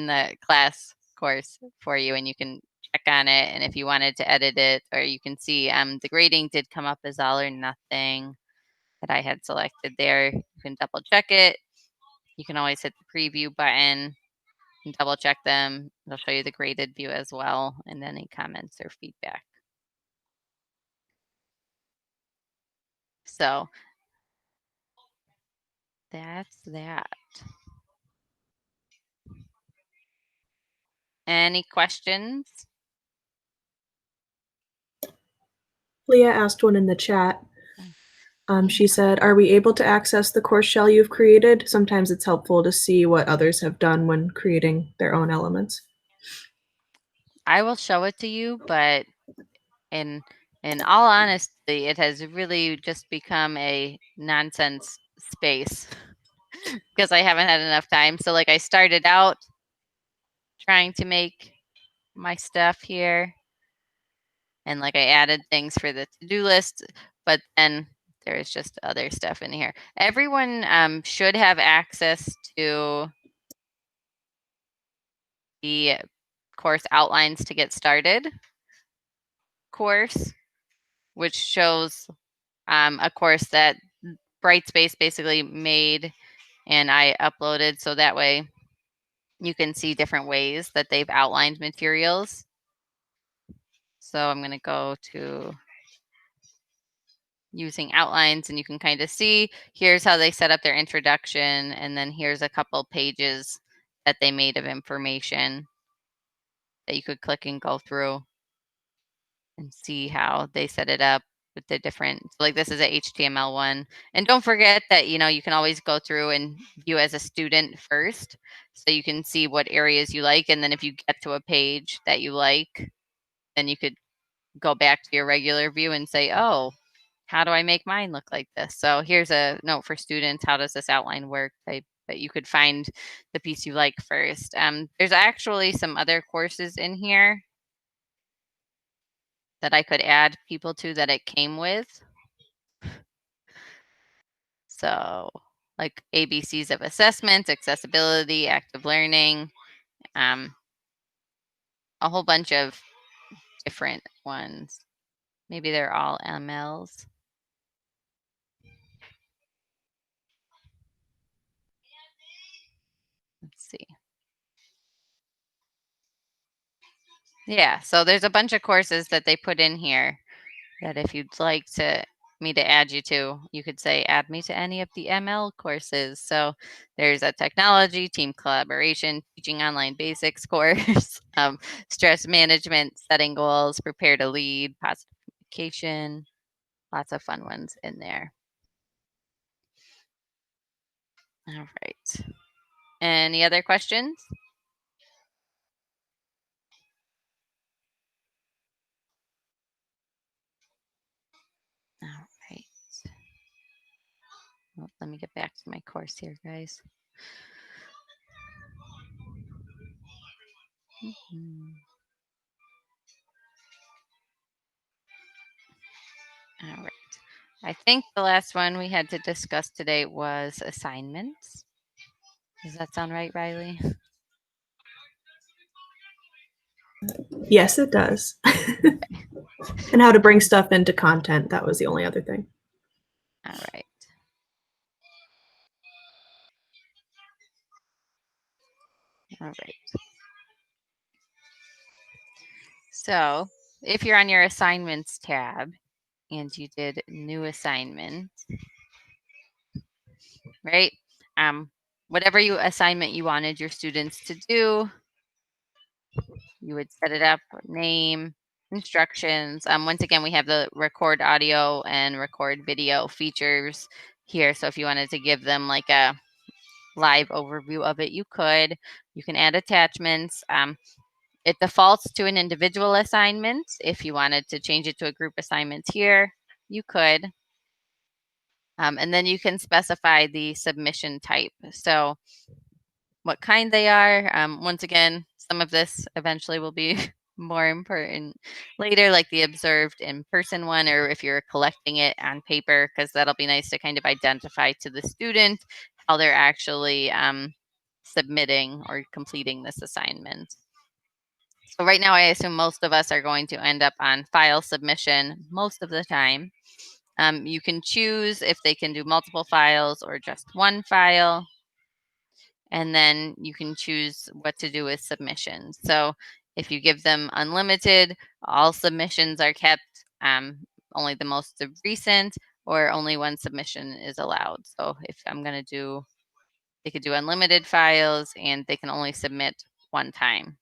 [SPEAKER 1] the class course for you, and you can check on it. And if you wanted to edit it, or you can see the grading did come up as all or nothing that I had selected there. You can double check it. You can always hit the preview button and double check them. It'll show you the graded view as well, and any comments or feedback. So that's that. Any questions?
[SPEAKER 4] Leah asked one in the chat. She said, are we able to access the course shell you've created? Sometimes it's helpful to see what others have done when creating their own elements.
[SPEAKER 1] I will show it to you, but in all honesty, it has really just become a nonsense space because I haven't had enough time. So like I started out trying to make my stuff here, and like I added things for the to-do list, but then there's just other stuff in here. Everyone should have access to the course outlines to get started course, which shows a course that Brightspace basically made and I uploaded, so that way you can see different ways that they've outlined materials. So I'm going to go to using outlines, and you can kind of see here's how they set up their introduction, and then here's a couple pages that they made of information that you could click and go through and see how they set it up with the different, like this is a HTML one. And don't forget that, you can always go through and view as a student first, so you can see what areas you like. And then if you get to a page that you like, then you could go back to your regular view and say, oh, how do I make mine look like this? So here's a note for students. How does this outline work? But you could find the piece you like first. There's actually some other courses in here that I could add people to that it came with. So like ABCs of assessment, accessibility, active learning, a whole bunch of different ones. Maybe they're all MLs. Let's see. Yeah, so there's a bunch of courses that they put in here that if you'd like me to add you to, you could say add me to any of the ML courses. So there's a technology, team collaboration, teaching online basics course, stress management, setting goals, prepare to lead, positive communication, lots of fun ones in there. All right. Any other questions? All right. Well, let me get back to my course here, guys. All right. I think the last one we had to discuss today was assignments. Does that sound right, Riley?
[SPEAKER 4] Yes, it does. And how to bring stuff into content. That was the only other thing.
[SPEAKER 1] All right. All right. So if you're on your assignments tab and you did new assignment, right? Whatever assignment you wanted your students to do, you would set it up, name, instructions. Once again, we have the record audio and record video features here. So if you wanted to give them like a live overview of it, you could. You can add attachments. It defaults to an individual assignment. If you wanted to change it to a group assignment here, you could. And then you can specify the submission type. So what kind they are. Once again, some of this eventually will be more important later, like the observed in-person one, or if you're collecting it on paper, because that'll be nice to kind of identify to the student how they're actually submitting or completing this assignment. So right now, I assume most of us are going to end up on file submission most of the time. You can choose if they can do multiple files or just one file. And then you can choose what to do with submissions. So if you give them unlimited, all submissions are kept, only the most recent, or only one submission is allowed. So if I'm going to do, they could do unlimited files and they can only submit one time.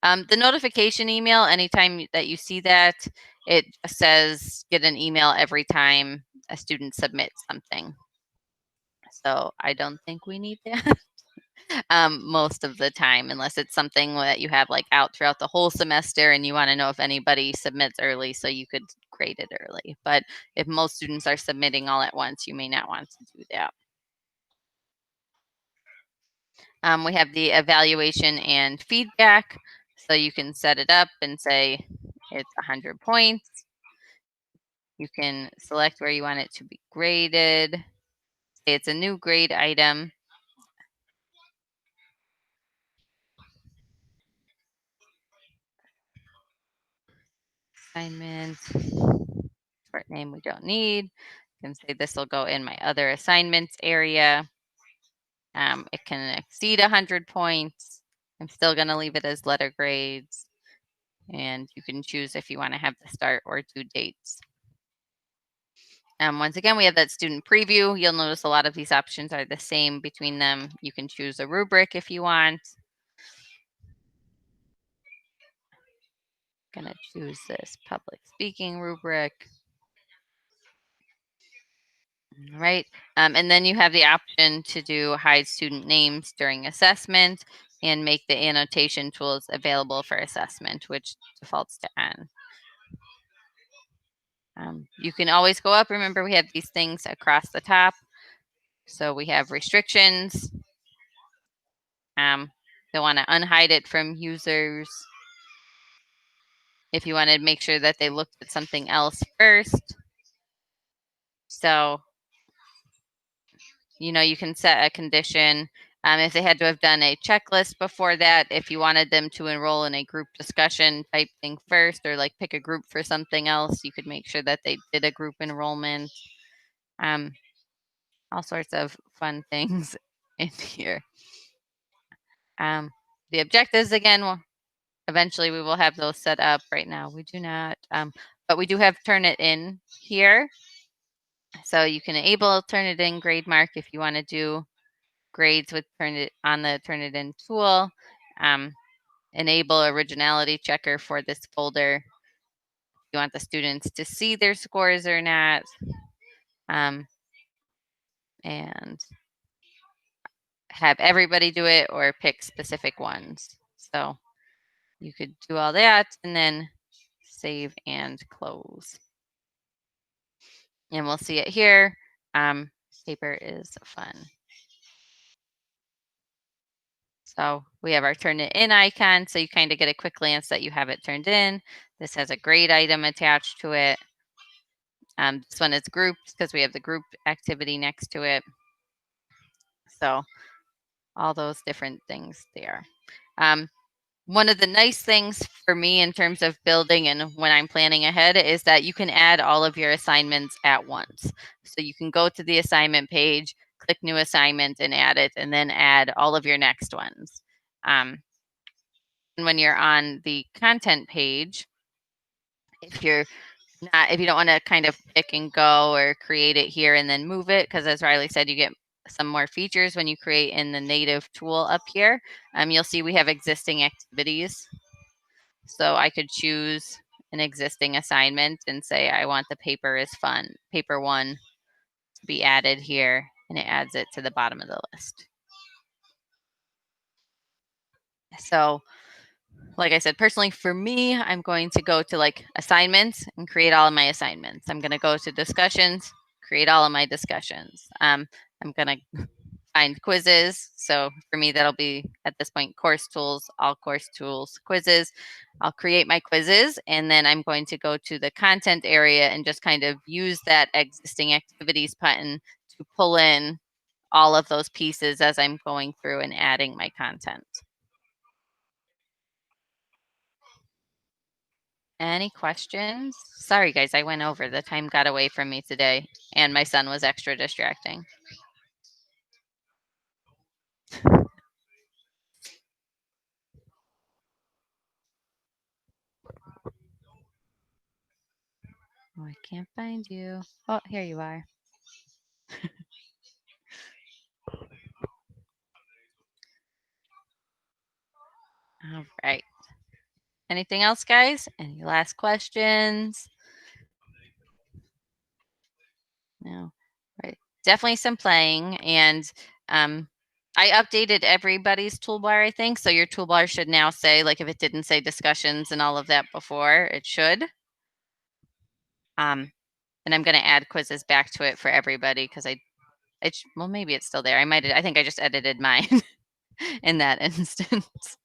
[SPEAKER 1] The notification email, anytime that you see that, it says get an email every time a student submits something. So I don't think we need that. Most of the time, unless it's something that you have like out throughout the whole semester and you want to know if anybody submits early so you could grade it early. But if most students are submitting all at once, you may not want to do that. We have the evaluation and feedback. So you can set it up and say it's 100 points. You can select where you want it to be graded. Say it's a new grade item. Assignment. Short name we don't need. You can say this will go in my other assignments area. It can exceed 100 points. I'm still going to leave it as letter grades. And you can choose if you want to have the start or due dates. Once again, we have that student preview. You'll notice a lot of these options are the same between them. You can choose a rubric if you want. I'm going to choose this public speaking rubric. Right. And then you have the option to do hide student names during assessment and make the annotation tools available for assessment, which defaults to on. You can always go up. Remember, we have these things across the top. So we have restrictions. They want to unhide it from users. If you want to make sure that they looked at something else first. So, you know, you can set a condition. If they had to have done a checklist before that, if you wanted them to enroll in a group discussion type thing first, or like pick a group for something else, you could make sure that they did a group enrollment. All sorts of fun things in here. The objectives, again, well, eventually we will have those set up. Right now we do not, but we do have TurnItIn here. So you can enable TurnItIn grade mark if you want to do grades with on the TurnItIn tool. Enable originality checker for this folder. If you want the students to see their scores or not. And have everybody do it or pick specific ones. So you could do all that and then save and close. And we'll see it here. Paper is fun. So we have our TurnItIn icon. So you kind of get a quick glance that you have it turned in. This has a grade item attached to it. This one is groups because we have the group activity next to it. So all those different things there. One of the nice things for me in terms of building and when I'm planning ahead is that you can add all of your assignments at once. So you can go to the assignment page, click new assignment and add it, and then add all of your next ones. And when you're on the content page, if you don't want to kind of pick and go or create it here and then move it, because as Riley said, you get some more features when you create in the native tool up here. You'll see we have existing activities. So I could choose an existing assignment and say I want the paper is fun, paper 1 to be added here, and it adds it to the bottom of the list. So like I said, personally for me, I'm going to go to like assignments and create all of my assignments. I'm going to go to discussions, create all of my discussions. I'm going to find quizzes. So for me, that'll be at this point, course tools, all course tools, quizzes. I'll create my quizzes, and then I'm going to go to the content area and just kind of use that existing activities button to pull in all of those pieces as I'm going through and adding my content. Any questions? Sorry, guys, I went over. The time got away from me today, and my son was extra distracting. Oh, I can't find you. Oh, here you are. All right. Anything else, guys? Any last questions? No. Right. Definitely some playing, and I updated everybody's toolbar, I think. So your toolbar should now say, like if it didn't say discussions and all of that before, it should. And I'm going to add quizzes back to it for everybody because well, maybe it's still there. I think I just edited mine in that instance.